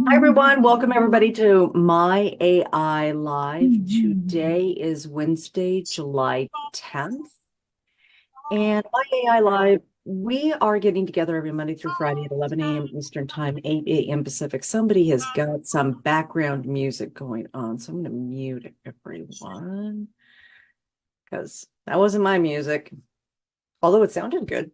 Hi everyone, welcome everybody to My AI Live. Today is Wednesday, July 10th, and My AI Live, we are getting together every Monday through Friday at 11 a.m. Eastern Time, 8 a.m. Pacific. Somebody has got some background music going on, so I'm going to mute everyone because that wasn't my music, although it sounded good.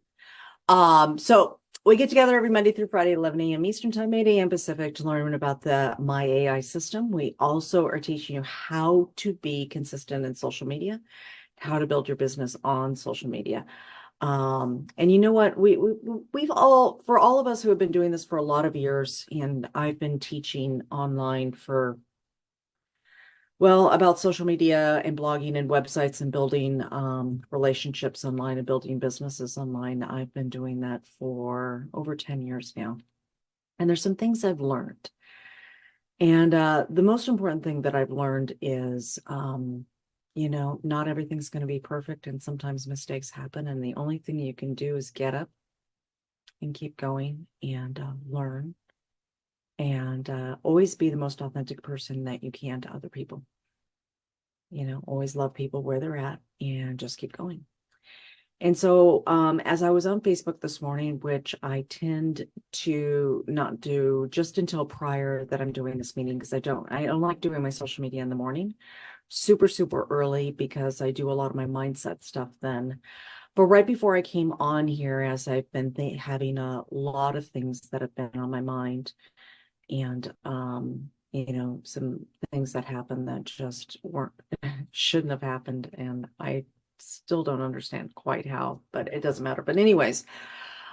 So we get together every Monday through Friday, 11 a.m. Eastern Time, 8 a.m. Pacific, to learn about the My AI system. We also are teaching you how to be consistent in social media, how to build your business on social media. And you know what? We've all, for all of us who have been doing this for a lot of years, and I've been teaching online for, well, about social media and blogging and websites and building relationships online and building businesses online. I've been doing that for over 10 years now. And there's some things I've learned. And the most important thing that I've learned is, not everything's going to be perfect, and sometimes mistakes happen. And the only thing you can do is get up and keep going and learn and always be the most authentic person that you can to other people. Always love people where they're at and just keep going. And so as I was on Facebook this morning, which I tend to not do just until prior that I'm doing this meeting, because I don't like doing my social media in the morning, super, super early, because I do a lot of my mindset stuff then. But right before I came on here, as I've been having a lot of things that have been on my mind, and some things that happened that just weren't shouldn't have happened, and I still don't understand quite how, but it doesn't matter. But anyways,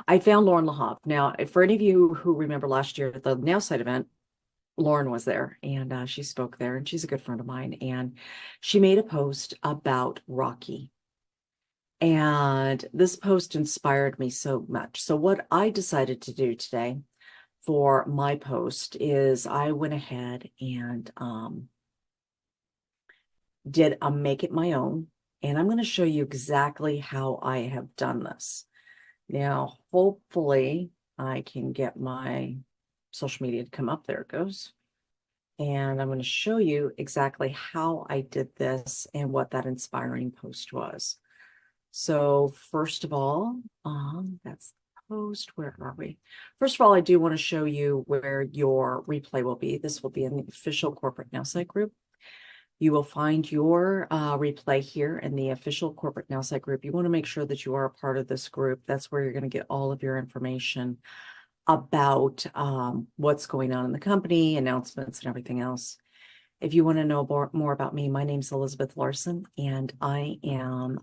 I found Lauren LaHave. Now, for any of you who remember last year at the Nowsite event, Lauren was there, and she spoke there, and she's a good friend of mine, and she made a post about Rocky. And this post inspired me so much. So what I decided to do today for my post is I went ahead and did a make it my own. And I'm going to show you exactly how I have done this. Now, hopefully I can get my social media to come up. There it goes. And I'm going to show you exactly how I did this and what that inspiring post was. So first of all, that's the post. Where are we? First of all, I do want to show you where your replay will be. This will be in the official corporate Nowsite group. You will find your replay here in the official corporate Nowsite group. You want to make sure that you are a part of this group. That's where you're going to get all of your information about what's going on in the company, announcements, and everything else. If you want to know more about me, my name's Elizabeth Larson, and I am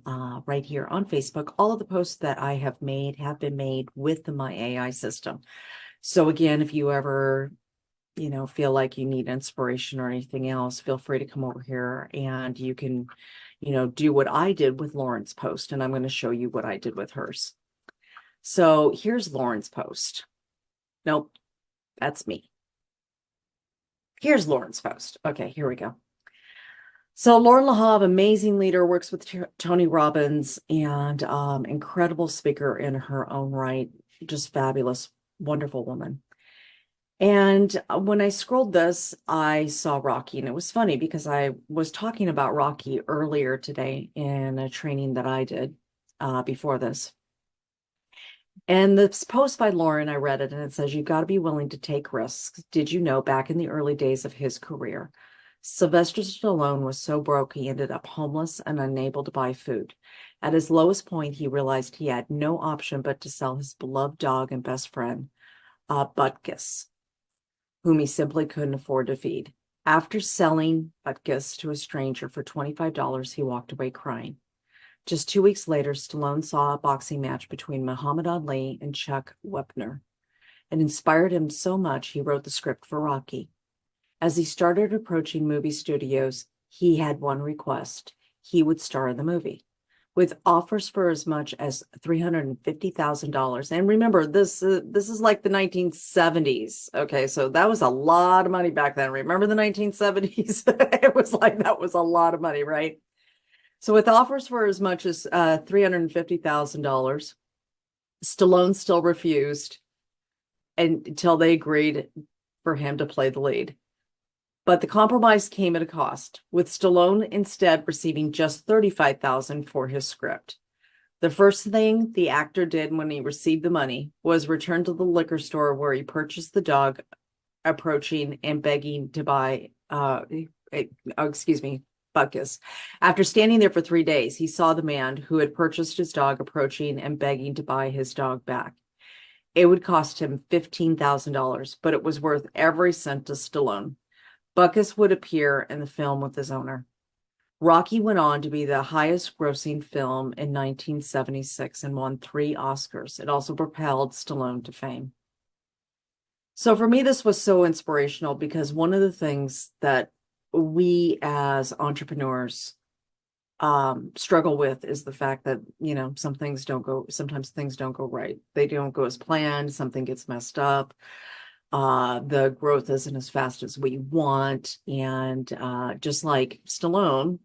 right here on Facebook. All of the posts that I have made have been made with the My AI system. So again, if you ever feel like you need inspiration or anything else, feel free to come over here and you can, do what I did with Lauren's post. And I'm going to show you what I did with hers. So here's Lauren's post. Nope, that's me. Here's Lauren's post. Okay, here we go. So Lauren LaHave, amazing leader, works with Tony Robbins, and incredible speaker in her own right. Just fabulous, wonderful woman. And when I scrolled this, I saw Rocky, and it was funny because I was talking about Rocky earlier today in a training that I did before this. And this post by Lauren, I read it, and it says, "You've got to be willing to take risks. Did you know back in the early days of his career, Sylvester Stallone was so broke he ended up homeless and unable to buy food. At his lowest point, he realized he had no option but to sell his beloved dog and best friend, Butkus, whom he simply couldn't afford to feed. After selling Butkus to a stranger for $25, he walked away crying. Just 2 weeks later, Stallone saw a boxing match between Muhammad Ali and Chuck Wepner. It inspired him so much, he wrote the script for Rocky. As he started approaching movie studios, he had one request. He would star in the movie, with offers for as much as $350,000. And remember, this is like the 1970s. Okay, so that was a lot of money back then. Remember the 1970s? It was like that was a lot of money, right? So with offers for as much as $350,000, Stallone still refused until they agreed for him to play the lead. But the compromise came at a cost, with Stallone instead receiving just $35,000 for his script. The first thing the actor did when he received the money was return to the liquor store where he purchased the dog, approaching and begging to buy, Buckus. After standing there for 3 days, he saw the man who had purchased his dog approaching and begging to buy his dog back. It would cost him $15,000, but it was worth every cent to Stallone. Buckus would appear in the film with his owner. Rocky went on to be the highest grossing film in 1976 and won 3 Oscars. It also propelled Stallone to fame. So for me, this was so inspirational because one of the things that we as entrepreneurs struggle with is the fact that, sometimes things don't go right. They don't go as planned. Something gets messed up. The growth isn't as fast as we want. And just like Stallone,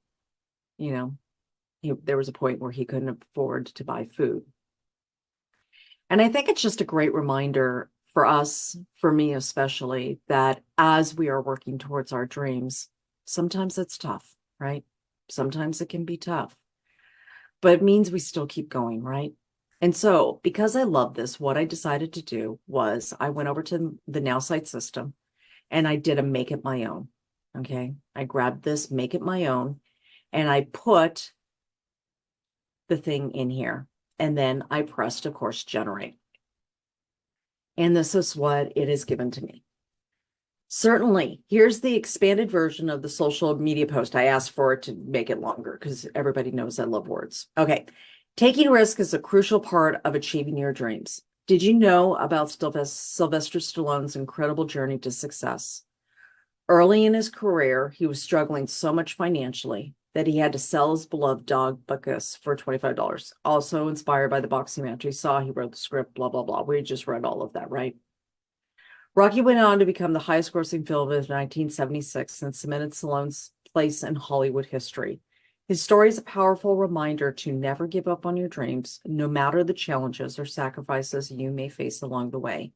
there was a point where he couldn't afford to buy food. And I think it's just a great reminder for us, for me especially, that as we are working towards our dreams, sometimes it's tough, right? Sometimes it can be tough, but it means we still keep going, right? And so because I love this, what I decided to do was I went over to the Nowsite system and I did a make it my own. Okay. I grabbed this, make it my own, and I put the thing in here. And then I pressed, of course, generate. And this is what it has given to me. Certainly, here's the expanded version of the social media post. I asked for it to make it longer because everybody knows I love words. Okay. Taking risk is a crucial part of achieving your dreams. Did you know about Sylvester Stallone's incredible journey to success? Early in his career, he was struggling so much financially that he had to sell his beloved dog, Buckus, for $25. Also inspired by the boxing match he saw, he wrote the script, blah, blah, blah. We just read all of that, right? Rocky went on to become the highest grossing film of 1976 and cemented Stallone's place in Hollywood history. His story is a powerful reminder to never give up on your dreams, no matter the challenges or sacrifices you may face along the way.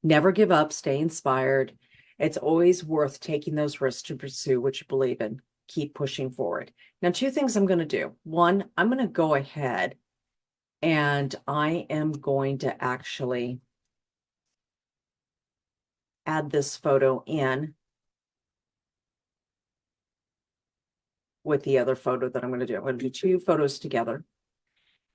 Never give up, stay inspired. It's always worth taking those risks to pursue what you believe in. Keep pushing forward. Now, 2 things I'm going to do. One, I'm going to go ahead and I am going to actually add this photo in with the other photo that I'm going to do. I'm going to do 2 photos together.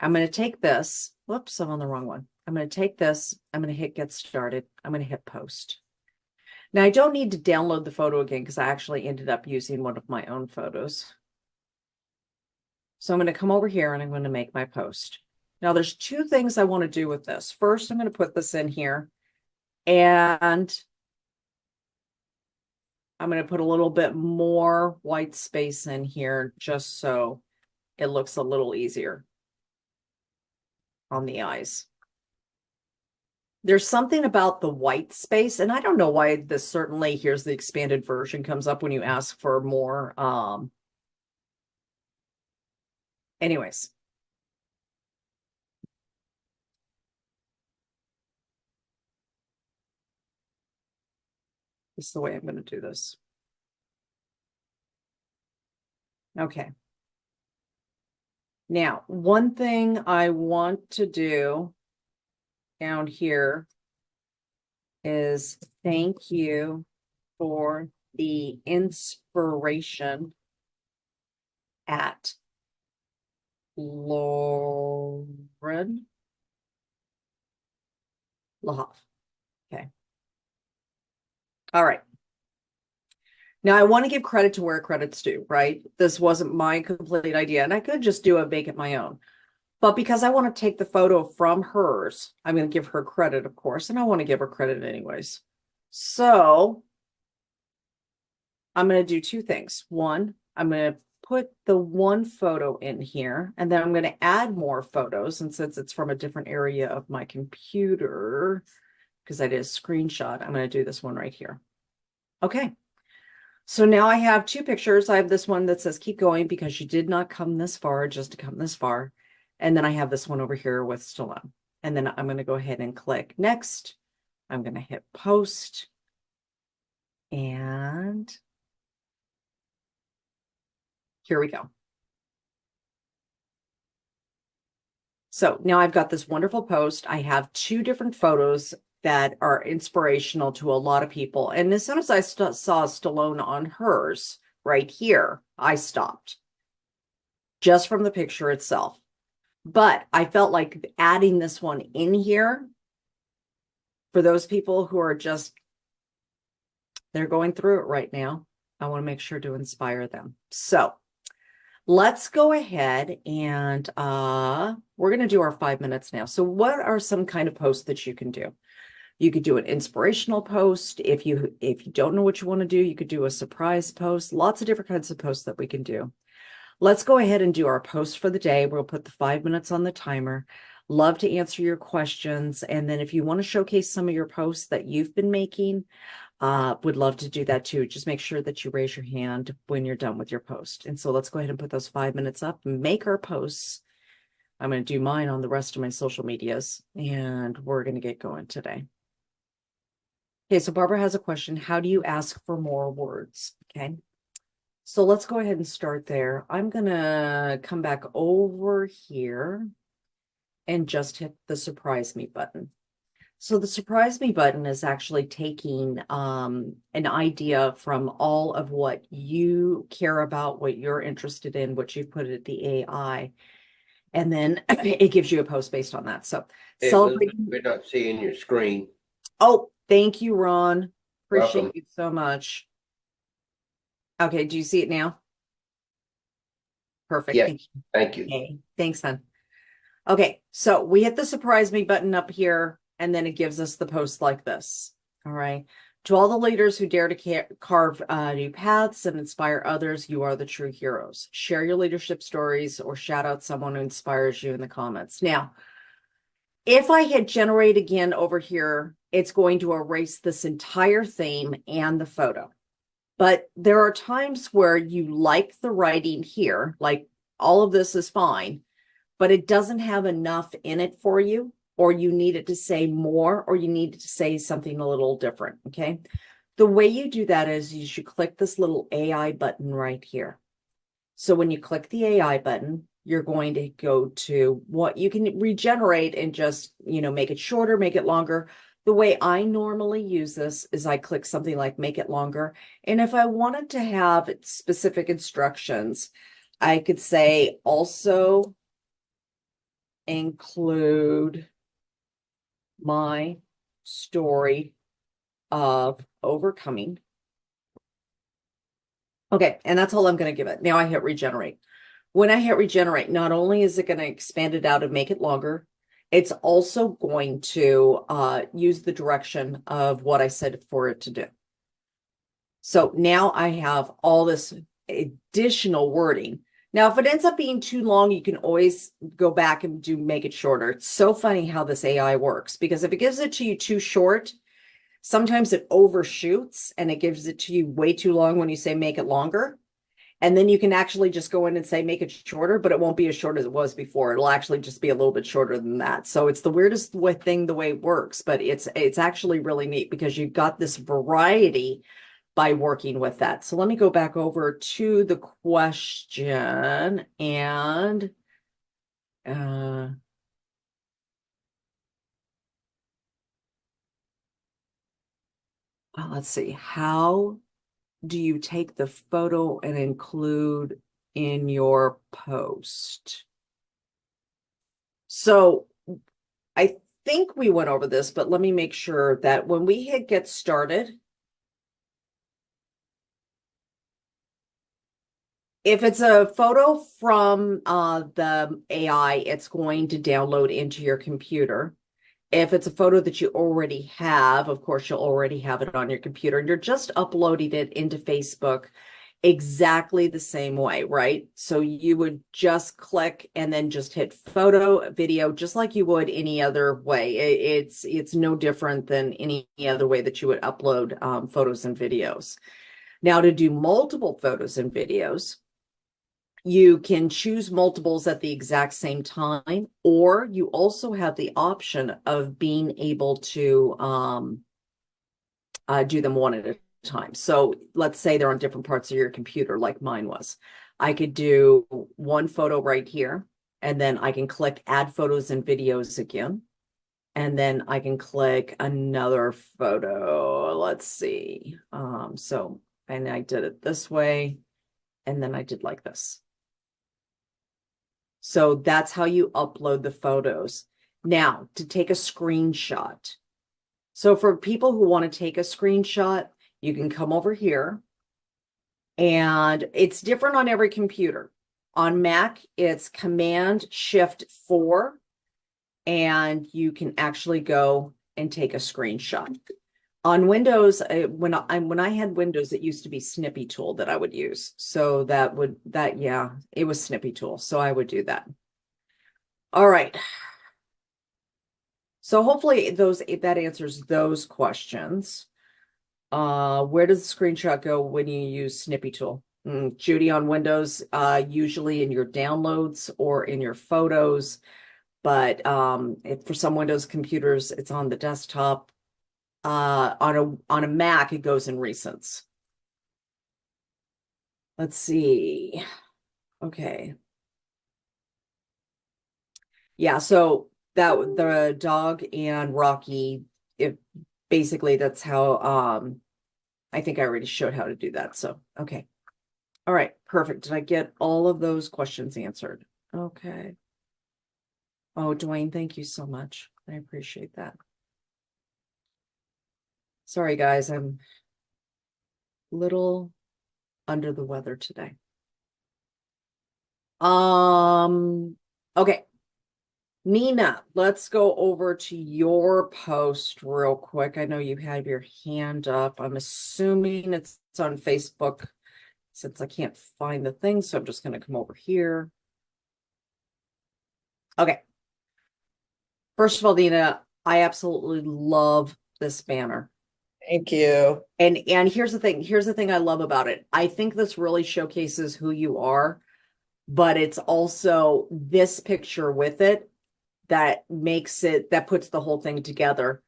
I'm going to take this. Whoops, I'm on the wrong one. I'm going to take this. I'm going to hit get started. I'm going to hit post. Now, I don't need to download the photo again because I actually ended up using one of my own photos. So I'm going to come over here and I'm going to make my post. Now, there's 2 things I want to do with this. First, I'm going to put this in here and I'm going to put a little bit more white space in here just so it looks a little easier on the eyes. There's something about the white space, and I don't know why this, certainly here's the expanded version, comes up when you ask for more. Anyways. This is the way I'm going to do this. Okay. Now, one thing I want to do down here is thank you for the inspiration at Lauren Lahoff. Okay. All right. Now, I want to give credit to where credit's due, right? This wasn't my complete idea, and I could just do a make it my own. But because I want to take the photo from hers, I'm going to give her credit, of course, and I want to give her credit anyways. So I'm going to do 2 things. One, I'm going to put the one photo in here, and then I'm going to add more photos. And since it's from a different area of my computer, because I did a screenshot, I'm going to do this one right here. Okay. So now I have 2 pictures. I have this one that says keep going because you did not come this far just to come this far. And then I have this one over here with Stallone. And then I'm going to go ahead and click next. I'm going to hit post. And here we go. So now I've got this wonderful post. I have two different photos that are inspirational to a lot of people. And as soon as I saw Stallone on hers right here, I stopped just from the picture itself. But I felt like adding this one in here for those people who are just, they're going through it right now. I want to make sure to inspire them. So let's go ahead and we're going to do our 5 minutes now. So what are some kind of posts that you can do? You could do an inspirational post. If you don't know what you want to do, you could do a surprise post. Lots of different kinds of posts that we can do. Let's go ahead and do our post for the day. We'll put the 5 minutes on the timer. Love to answer your questions. And then if you want to showcase some of your posts that you've been making, would love to do that too. Just make sure that you raise your hand when you're done with your post. And so let's go ahead and put those 5 minutes up, make our posts. I'm going to do mine on the rest of my social medias, and we're going to get going today. Okay, so Barbara has a question. How do you ask for more words? Okay, so let's go ahead and start there. I'm going to come back over here and just hit the surprise me button. So the surprise me button is actually taking an idea from all of what you care about, what you're interested in, what you've put at the AI, and then it gives you a post based on that. So Hey, Elizabeth, we're not seeing your screen. Oh, thank you, Ron. Appreciate Welcome. you so much. Okay, do you see it now? Perfect. Yes, Thank you. thank you. Okay, thanks, hon. Okay, so we hit the surprise me button up here, and then it gives us the post like this. All right. To all the leaders who dare to carve new paths and inspire others, you are the true heroes. Share your leadership stories or shout out someone who inspires you in the comments. Now, if I hit generate again over here, it's going to erase this entire theme and the photo. But there are times where you like the writing here, like all of this is fine, but it doesn't have enough in it for you, or you need it to say more, or you need it to say something a little different, okay? The way you do that is you should click this little AI button right here. So when you click the AI button, you're going to go to what you can regenerate and just, make it shorter, make it longer. The way I normally use this is I click something like make it longer. And if I wanted to have specific instructions, I could say also include my story of overcoming. Okay, and that's all I'm going to give it. Now I hit regenerate. When I hit regenerate, not only is it going to expand it out and make it longer, it's also going to use the direction of what I said for it to do. So now I have all this additional wording. Now, if it ends up being too long, you can always go back and make it shorter. It's so funny how this AI works, because if it gives it to you too short, sometimes it overshoots and it gives it to you way too long when you say make it longer. And then you can actually just go in and say, make it shorter, but it won't be as short as it was before. It'll actually just be a little bit shorter than that. So it's the weirdest thing, the way it works, but it's actually really neat because you've got this variety by working with that. So let me go back over to the question and well, let's see. How do you take the photo and include in your post? So I think we went over this, but let me make sure that when we hit get started, if it's a photo from the AI, it's going to download into your computer. If it's a photo that you already have, of course, you'll already have it on your computer. You're just uploading it into Facebook exactly the same way, right? So you would just click and then just hit photo, video, just like you would any other way. It's no different than any other way that you would upload photos and videos. Now, to do multiple photos and videos, you can choose multiples at the exact same time, or you also have the option of being able to do them one at a time. So let's say they're on different parts of your computer, like mine was. I could do one photo right here, and then I can click add photos and videos again. And then I can click another photo. Let's see. And I did it this way, and then I did like this. So that's how you upload the photos. Now, to take a screenshot. So for people who want to take a screenshot, you can come over here, and it's different on every computer. On Mac, it's Command Shift 4, and you can actually go and take a screenshot. On Windows, when I had Windows, it used to be Snippy Tool that I would use. So yeah, it was Snippy Tool. So I would do that. All right. So hopefully that answers those questions. Where does the screenshot go when you use Snippy Tool? Judy, on Windows, usually in your downloads or in your photos. But for some Windows computers, it's on the desktop. On a Mac, it goes in Recents. Let's see. Okay. Yeah, so the dog and Rocky, basically that's how I think I already showed how to do that. So okay. All right, perfect. Did I get all of those questions answered? Okay. Oh, Dwayne, thank you so much. I appreciate that. Sorry, guys, I'm a little under the weather today. Okay. Nina, let's go over to your post real quick. I know you have your hand up. I'm assuming it's on Facebook since I can't find the thing, so I'm just going to come over here. Okay. First of all, Nina, I absolutely love this banner. Thank you. And here's the thing. Here's the thing I love about it. I think this really showcases who you are, but it's also this picture with it that puts the whole thing together,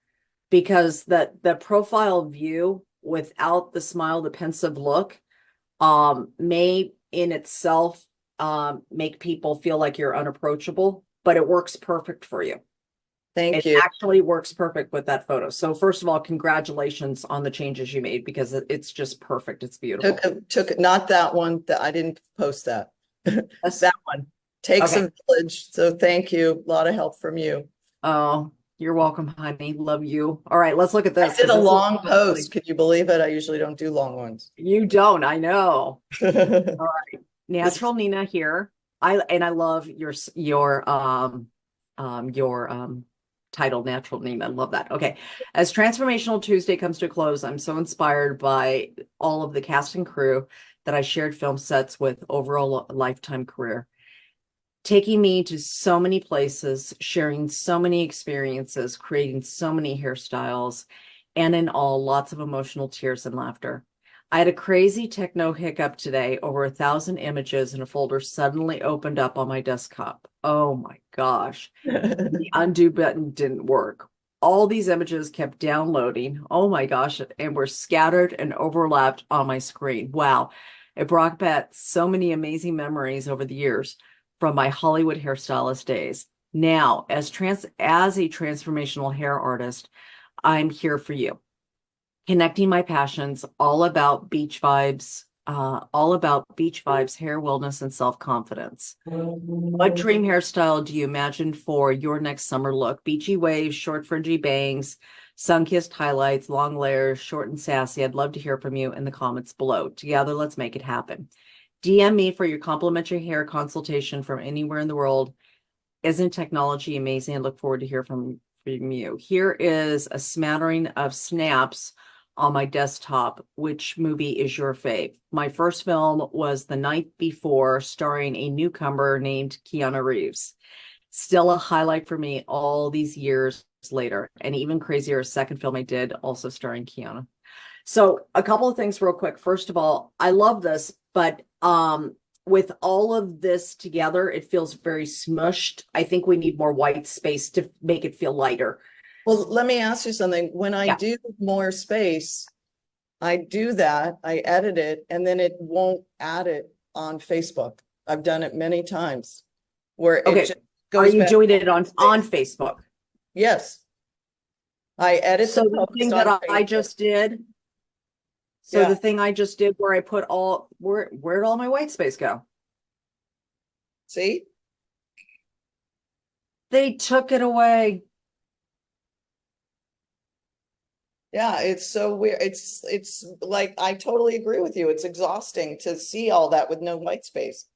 because the profile view without the smile, the pensive look, may in itself make people feel like you're unapproachable, but it works perfect for you. Thank It you. actually works perfect with that photo. So first of all, congratulations on the changes you made, because it's just perfect. It's beautiful. Took not that one, that I didn't post that. That's That one takes okay. a village. So thank you. A lot of help from you. Oh, you're welcome, honey. Love you. All right, let's look at I this. did a 'Cause this long is post. Can you believe it? I usually don't do long ones. You don't, I know. All This right. Natural Nina here. I love your title, Natural Nina. I love that. Okay. As Transformational Tuesday comes to a close, I'm so inspired by all of the cast and crew that I shared film sets with over a lifetime career, taking me to so many places, sharing so many experiences, creating so many hairstyles, and in all, lots of emotional tears and laughter. I had a crazy techno hiccup today. Over 1,000 images in a folder suddenly opened up on my desktop. Oh my gosh. The undo button didn't work. All these images kept downloading. Oh my gosh. And were scattered and overlapped on my screen. Wow. It brought back so many amazing memories over the years from my Hollywood hairstylist days. Now, as a transformational hair artist, I'm here for you, connecting my passions, all about beach vibes, hair wellness, and self-confidence. What dream hairstyle do you imagine for your next summer look? Beachy waves, short fringy bangs, sun-kissed highlights, long layers, short and sassy. I'd love to hear from you in the comments below. Together, let's make it happen. DM me for your complimentary hair consultation from anywhere in the world. Isn't technology amazing? I look forward to hear from you. Here is a smattering of snaps on my desktop. Which movie is your fave? My first film was The Night Before, starring a newcomer named Keanu Reeves. Still a highlight for me all these years later. And even crazier, a second film I did, also starring Keanu. So a couple of things real quick. First of all, I love this, but with all of this together, it feels very smushed. I think we need more white space to make it feel lighter. Well, let me ask you something. When I Yeah. do more space, I do that, I edit it, and then it won't add it on Facebook. I've done it many times where it Okay. just Are goes you back. doing it on Facebook? Yes. I edit So the the post thing on that I Facebook. just did, so Yeah, the thing I just did where I put where'd all my white space go? see? They took it away. Yeah, it's so weird. It's like, I totally agree with you. It's exhausting to see all that with no white space.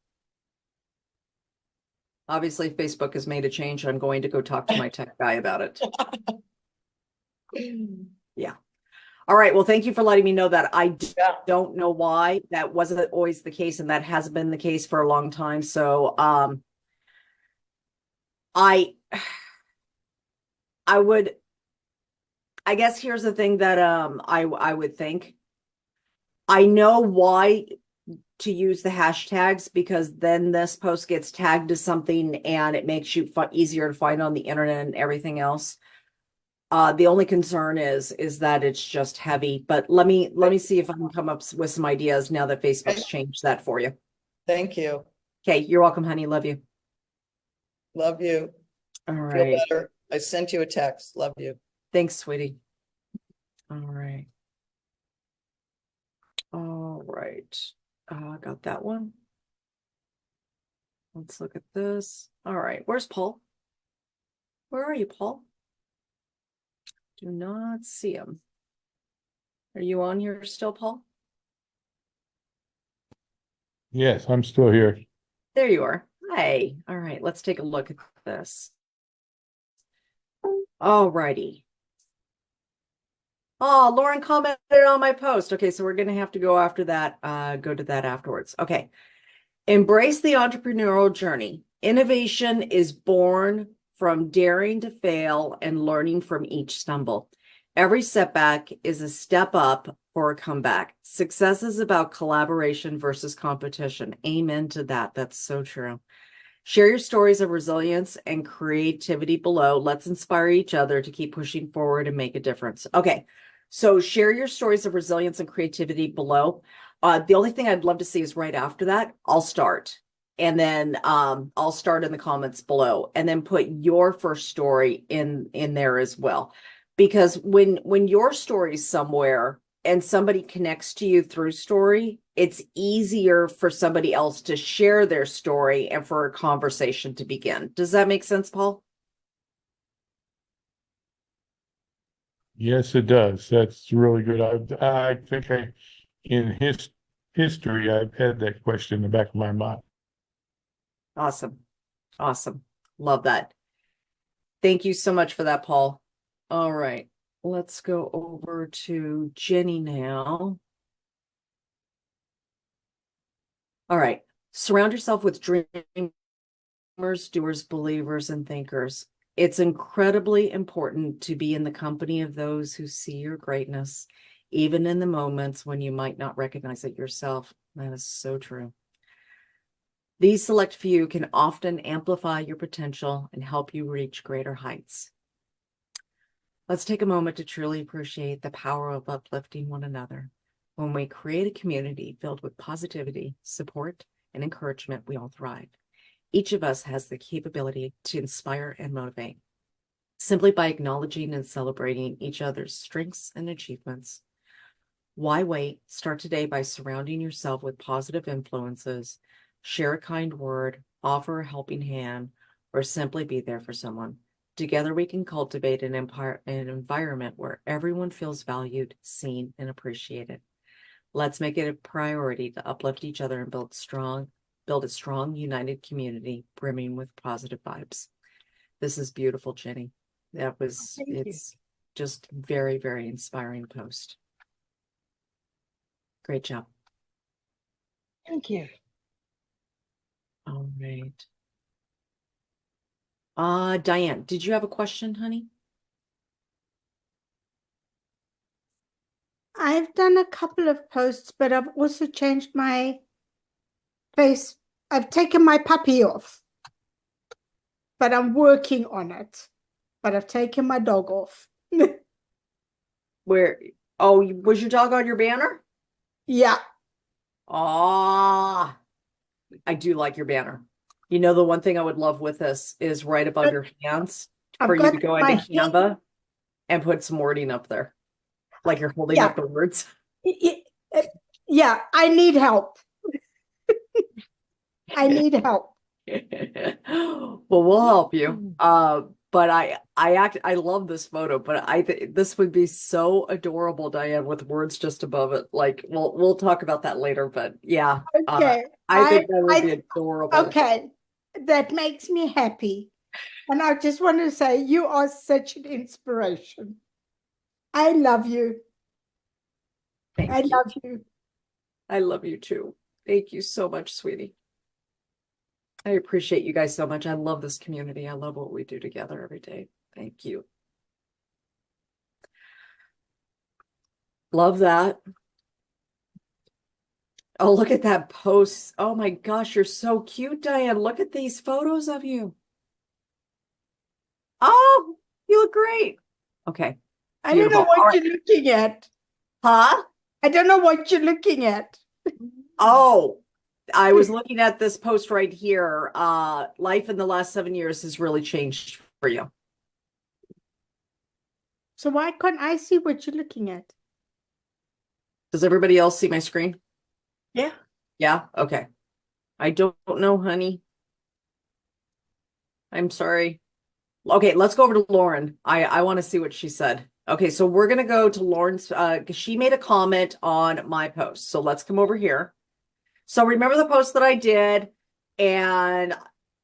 Obviously, Facebook has made a change. I'm going to go talk to my tech guy about it. Yeah. All right. Well, thank you for letting me know that. Yeah, don't know why that wasn't always the case, and that hasn't been the case for a long time. So, I I would, I guess here's the thing that I would think. I know why to use the hashtags, because then this post gets tagged to something and it makes you easier to find on the internet and everything else. The only concern is that it's just heavy, but let me see if I can come up with some ideas now that Facebook's changed that for you. thank you. Okay, you're welcome, honey. Love you. Love you. All Feel right. better. I sent you a text. Love you. Thanks, sweetie. All right. All right. Got that one. Let's look at this. All right. Where's Paul? Where are you, Paul? Do not see him. Are you on here still, Paul? Yes, I'm still here. There you are. Hi. All right. Let's take a look at this. All righty. Oh, Lauren commented on my post. Okay, so we're going to have to go after that, go to that afterwards. Okay. Embrace the entrepreneurial journey. Innovation is born from daring to fail and learning from each stumble. Every setback is a step up for a comeback. Success is about collaboration versus competition. Amen to that. That's so true. Share your stories of resilience and creativity below. Let's inspire each other to keep pushing forward and make a difference. Okay, so share your stories of resilience and creativity below. The only thing I'd love to see is right after that, I'll start. And then I'll start in the comments below and then put your first story in there as well. Because when your story's somewhere and somebody connects to you through story, it's easier for somebody else to share their story and for a conversation to begin. Does that make sense, Paul? Yes, it does. That's really good. I think in history, I've had that question in the back of my mind. Awesome. Awesome. Love that. Thank you so much for that, Paul. All right. Let's go over to Jenny now. All right. Surround yourself with dreamers, doers, believers, and thinkers. It's incredibly important to be in the company of those who see your greatness, even in the moments when you might not recognize it yourself. That is so true. These select few can often amplify your potential and help you reach greater heights. Let's take a moment to truly appreciate the power of uplifting one another. When we create a community filled with positivity, support, and encouragement, we all thrive. Each of us has the capability to inspire and motivate. Simply by acknowledging and celebrating each other's strengths and achievements. Why wait? Start today by surrounding yourself with positive influences. Share a kind word, offer a helping hand, or simply be there for someone. Together, we can cultivate an environment where everyone feels valued, seen, and appreciated. Let's make it a priority to uplift each other and build a strong, united community brimming with positive vibes. This is beautiful, Jenny. It's just very, very inspiring post. Great job. Thank you. All right. Diane, did you have a question, honey? I've done a couple of posts, but I've also changed my face. I've taken my puppy off, but I'm working on it. But I've taken my dog off. Where, Oh, was your dog on your banner? Yeah. Ah, I do like your banner. You know, the one thing I would love with this is right above But your hands for I've you got to go my into hand. Canva and put some wording up there. Like you're holding Yeah. up the words. Yeah, I need help. I need help. Well, we'll help you. But I love this photo, but I think this would be so adorable, Diane, with words just above it. Like, we'll talk about that later, but yeah, Okay. I think that would be adorable. Okay. That makes me happy. And I just want to say you are such an inspiration. I love you. I Thank you. love you. I love you too. Thank you so much, sweetie. I appreciate you guys so much. I love this community. I love what we do together every day. Thank you. Love that. Oh, look at that post. Oh my gosh, you're so cute, Diane. Look at these photos of you. Oh, you look great. Okay. I don't know Beautiful. All what right. you're looking at. Huh? I don't know what you're looking at. Oh, I was looking at this post right here. Life in the last 7 years has really changed for you. So why can't I see what you're looking at? Does everybody else see my screen? Yeah. Yeah? Okay. I don't know, honey. I'm sorry. Okay, let's go over to Lauren. I want to see what she said. Okay, so we're gonna go to Lauren's because she made a comment on my post. So let's come over here. So remember the post that I did, and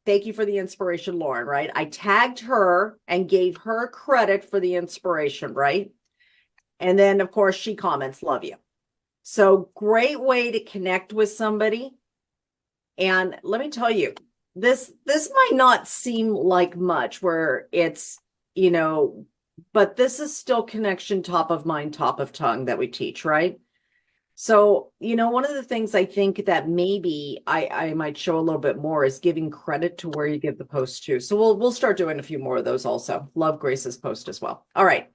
thank you for the inspiration, Lauren, right? I tagged her and gave her credit for the inspiration, right? And then of course she comments, love you. So great way to connect with somebody. And let me tell you, this might not seem like much where it's, but this is still connection top of mind, top of tongue that we teach, right? So, one of the things I think that maybe I might show a little bit more is giving credit to where you give the post to. So we'll start doing a few more of those also. Love Grace's post as well. All right.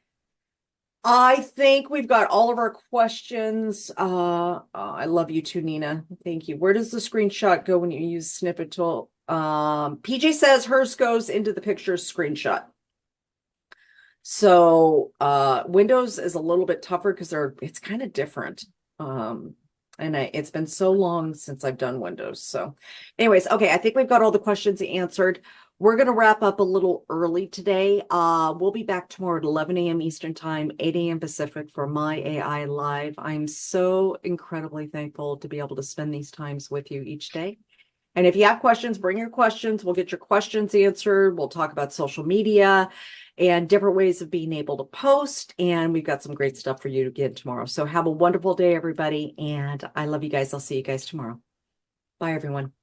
I think we've got all of our questions. I love you too, Nina. Thank you. Where does the screenshot go when you use snippet tool? PJ says hers goes into the picture screenshot. So Windows is a little bit tougher because it's kind of different. And it's been so long since I've done Windows. So anyways, okay, I think we've got all the questions answered. We're going to wrap up a little early today. We'll be back tomorrow at 11 a.m. Eastern Time, 8 a.m. Pacific for My AI Live. I'm so incredibly thankful to be able to spend these times with you each day. And if you have questions, bring your questions. We'll get your questions answered. We'll talk about social media and different ways of being able to post. And we've got some great stuff for you to get tomorrow. So have a wonderful day, everybody. And I love you guys. I'll see you guys tomorrow. Bye, everyone.